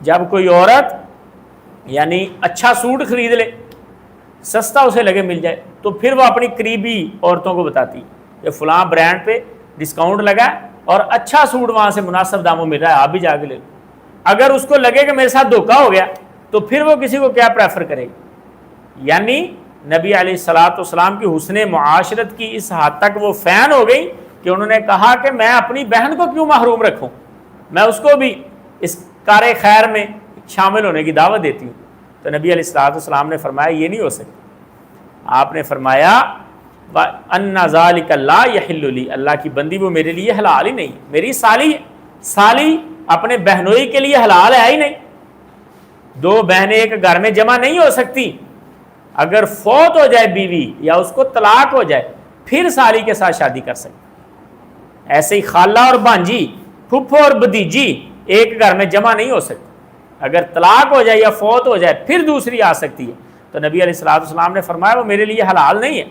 جب کوئی عورت یعنی اچھا سوٹ خرید لے، سستا اسے لگے مل جائے، تو پھر وہ اپنی قریبی عورتوں کو بتاتی کہ فلاں برانڈ پہ ڈسکاؤنٹ لگا ہے اور اچھا سوٹ وہاں سے مناسب داموں مل رہا ہے، آپ بھی جا کے لے لو۔ اگر اس کو لگے کہ میرے ساتھ دھوکہ ہو گیا تو پھر وہ کسی کو کیا پریفر کرے گی؟ یعنی نبی علیہ الصلوۃ والسلام کی حسن معاشرت کی اس حد تک وہ فین ہو گئی کہ انہوں نے کہا کہ میں اپنی بہن کو کیوں محروم رکھوں، میں اس کو بھی اس کار خیر میں شامل ہونے کی دعوت دیتی ہوں۔ تو نبی علیہ الصلوۃ والسلام نے فرمایا یہ نہیں ہو سکتا۔ آپ نے فرمایا ان ذالک لا یحل لی، اللہ کی بندی وہ میرے لیے حلال ہی نہیں، میری سالی ہے، سالی اپنے بہنوئی کے لیے حلال ہے ہی نہیں۔ دو بہنیں ایک گھر میں جمع نہیں ہو سکتی، اگر فوت ہو جائے بیوی یا اس کو طلاق ہو جائے پھر سالی کے ساتھ شادی کر سکتی۔ ایسے ہی خالہ اور بھانجی، پھپھو اور بھتیجی ایک گھر میں جمع نہیں ہو سکتی، اگر طلاق ہو جائے یا فوت ہو جائے پھر دوسری آ سکتی ہے۔ تو نبی علیہ الصلوۃ والسلام نے فرمایا وہ میرے لیے حلال نہیں ہے۔